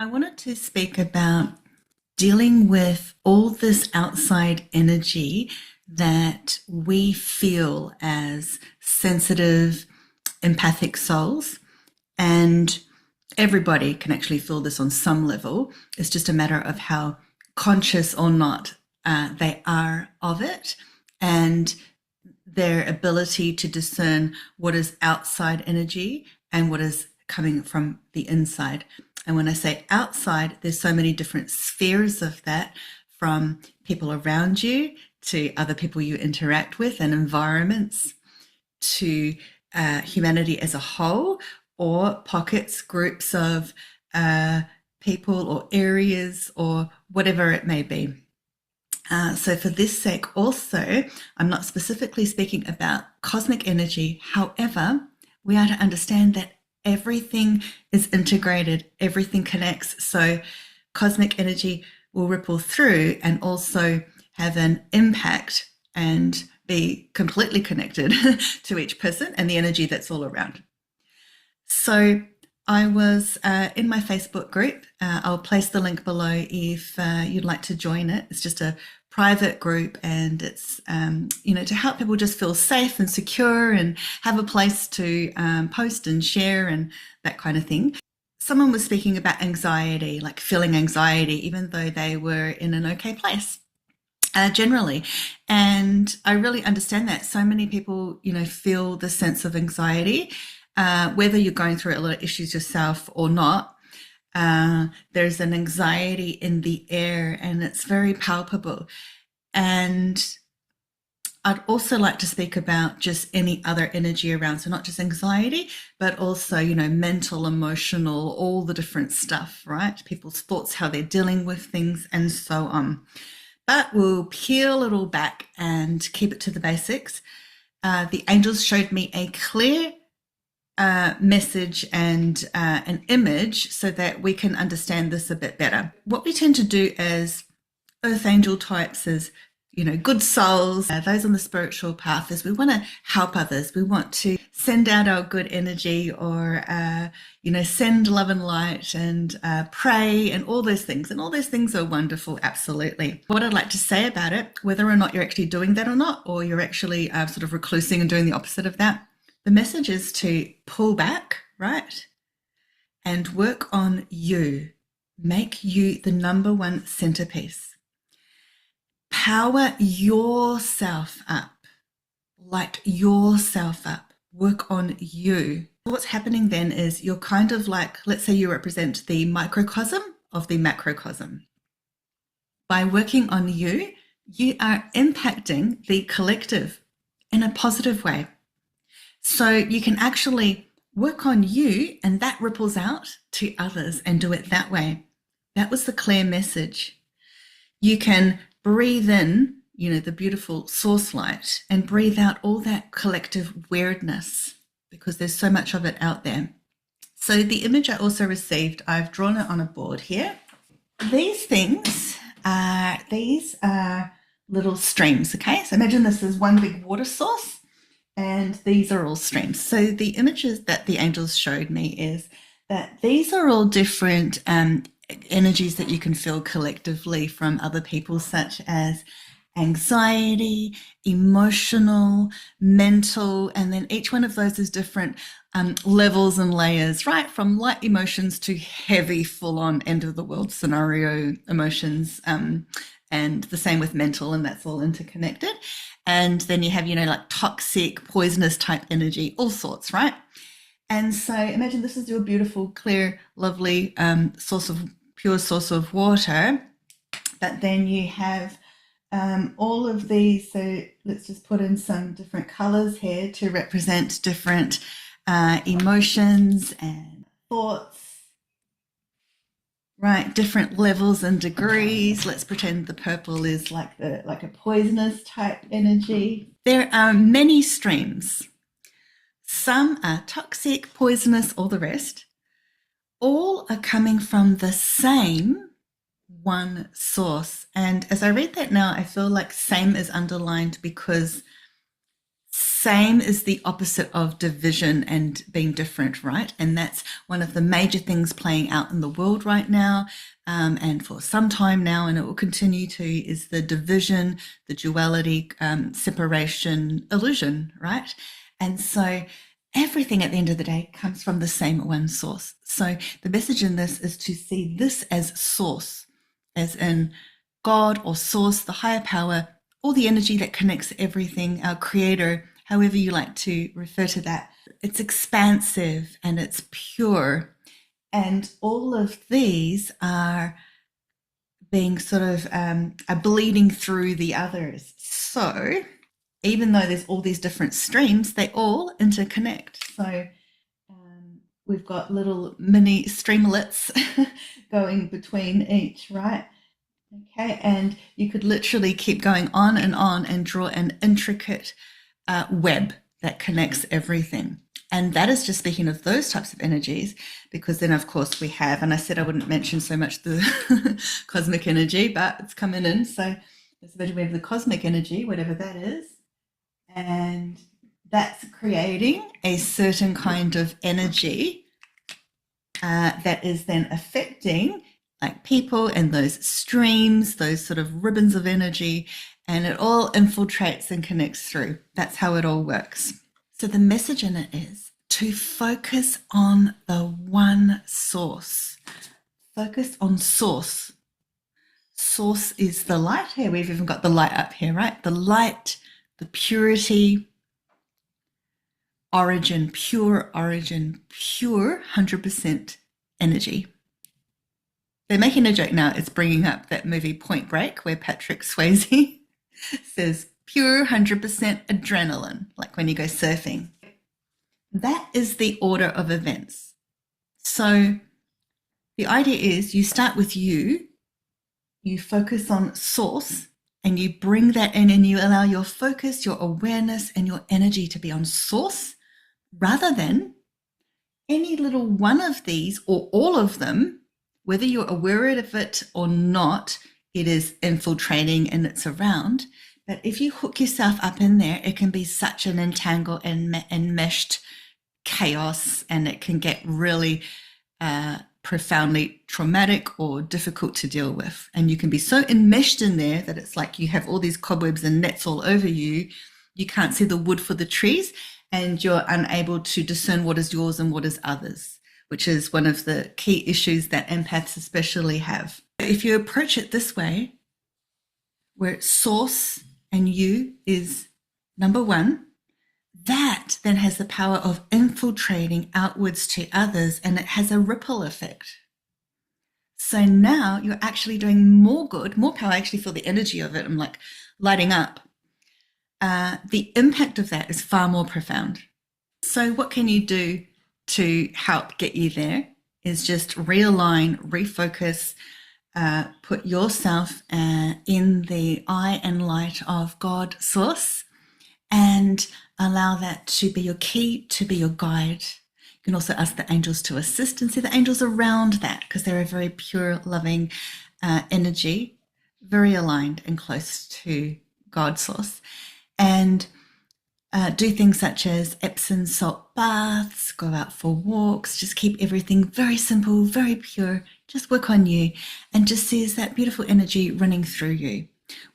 I wanted to speak about dealing with all this outside energy that we feel as sensitive, empathic souls. And everybody can actually feel this on some level. It's just a matter of how conscious or not they are of it and their ability to discern what is outside energy and what is coming from the inside. And when I say outside, there's so many different spheres of that, from people around you to other people you interact with and environments to humanity as a whole, or pockets, groups of people or areas or whatever it may be. So for this sake also, I'm not specifically speaking about cosmic energy. However, we are to understand that everything is integrated, everything connects. So cosmic energy will ripple through and also have an impact and be completely connected to each person and the energy that's all around. So I was in my Facebook group. I'll place the link below if you'd like to join it. It's just a private group, and it's to help people just feel safe and secure and have a place to post and share and that kind of thing. Someone was speaking about anxiety, like feeling anxiety, even though they were in an okay place. Generally. And I really understand that. So many people, feel the sense of anxiety, whether you're going through a lot of issues yourself or not. There's an anxiety in the air and it's very palpable. And I'd also like to speak about just any other energy around. So not just anxiety, but also, mental, emotional, all the different stuff, right? People's thoughts, how they're dealing with things and so on. But we'll peel it all back and keep it to the basics. The angels showed me a clear message and an image so that we can understand this a bit better. What we tend to do as earth angel types is, good souls, those on the spiritual path, is we want to help others. We want to send out our good energy or, send love and light and pray and all those things. And all those things are wonderful, absolutely. What I'd like to say about it, whether or not you're actually doing that or not, or you're actually sort of reclusing and doing the opposite of that, the message is to pull back, right? And work on you. Make you the number one centerpiece. Power yourself up. Light yourself up. Work on you. What's happening then is you're kind of like, let's say you represent the microcosm of the macrocosm. By working on you, you are impacting the collective in a positive way. So you can actually work on you and that ripples out to others and do it that way. That was the clear message. You can breathe in, the beautiful source light and breathe out all that collective weirdness because there's so much of it out there. So the image I also received, I've drawn it on a board here. These are little streams, okay? So imagine this is one big water source and these are all streams. So the images that the angels showed me is that these are all different energies that you can feel collectively from other people, such as anxiety, emotional, mental, and then each one of those is different levels and layers, right? From light emotions to heavy, full-on end of the world scenario emotions, and the same with mental, and that's all interconnected. And then you have, like toxic, poisonous type energy, all sorts, right? And so imagine this is your beautiful, clear, lovely pure source of water. But then you have all of these. So let's just put in some different colors here to represent different emotions and thoughts. Right, different levels and degrees. Let's pretend the purple is like a poisonous type energy. There are many streams. Some are toxic, poisonous, all the rest. All are coming from the same one source. And as I read that now, I feel like same is underlined because Same is the opposite of division and being different, right? And that's one of the major things playing out in the world right now, and for some time now, and it will continue to, is the division, the duality, separation, illusion, right? And so everything at the end of the day comes from the same one source. So the message in this is to see this as source, as in God or source, the higher power, all the energy that connects everything, our creator, however you like to refer to that. It's expansive and it's pure. And all of these are being sort of are bleeding through the others. So even though there's all these different streams, they all interconnect. So we've got little mini streamlets going between each, right? Okay, and you could literally keep going on and draw an intricate web that connects everything. And that is just speaking of those types of energies, because then, of course, we have, and I said I wouldn't mention so much the cosmic energy, but it's coming in. So we have the cosmic energy, whatever that is, and that's creating a certain kind of energy that is then affecting like people and those streams, those sort of ribbons of energy, and it all infiltrates and connects through. That's how it all works. So the message in it is to focus on the one source. Focus on source. Source is the light. Here, we've even got the light up here, right? The light, the purity, origin, pure 100% energy. They're making a joke now. It's bringing up that movie Point Break where Patrick Swayze says pure 100% adrenaline, like when you go surfing. That is the order of events. So the idea is you start with you focus on source, and you bring that in and you allow your focus, your awareness, and your energy to be on source rather than any little one of these or all of them. Whether you're aware of it or not, it is infiltrating and it's around. But if you hook yourself up in there, it can be such an entangled and enmeshed chaos, and it can get really profoundly traumatic or difficult to deal with. And you can be so enmeshed in there that it's like you have all these cobwebs and nets all over you. You can't see the wood for the trees, and you're unable to discern what is yours and what is others, which is one of the key issues that empaths especially have. If you approach it this way, where source and you is number one, that then has the power of infiltrating outwards to others, and it has a ripple effect. So now you're actually doing more good, more power. I actually feel the energy of it. I'm like lighting up. The impact of that is far more profound. So what can you do to help get you there is just realign, refocus, put yourself in the eye and light of God source, and allow that to be your key, to be your guide. You can also ask the angels to assist and see the angels around that, because they're a very pure, loving energy, very aligned and close to God source. And do things such as Epsom salt baths, go out for walks, just keep everything very simple, very pure. Just work on you and just see is that beautiful energy running through you.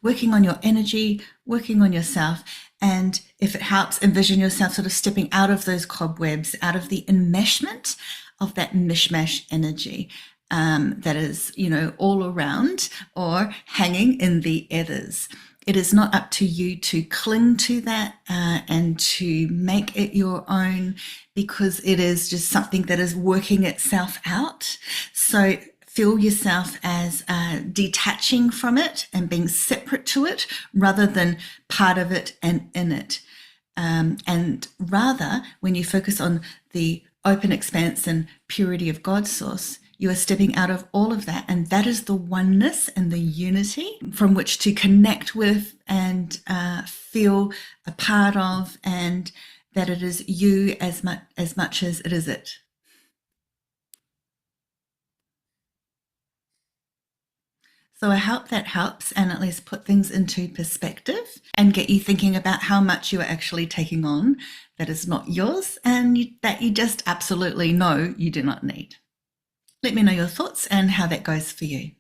Working on your energy, working on yourself. And if it helps, envision yourself sort of stepping out of those cobwebs, out of the enmeshment of that mishmash energy that is, all around or hanging in the ethers. It is not up to you to cling to that and to make it your own, because it is just something that is working itself out. So feel yourself as detaching from it and being separate to it rather than part of it and in it. And rather, when you focus on the open expanse and purity of God's source, you are stepping out of all of that. And that is the oneness and the unity from which to connect with and feel a part of, and that it is you as much as it is it. So I hope that helps and at least put things into perspective and get you thinking about how much you are actually taking on that is not yours and that you just absolutely know you do not need. Let me know your thoughts and how that goes for you.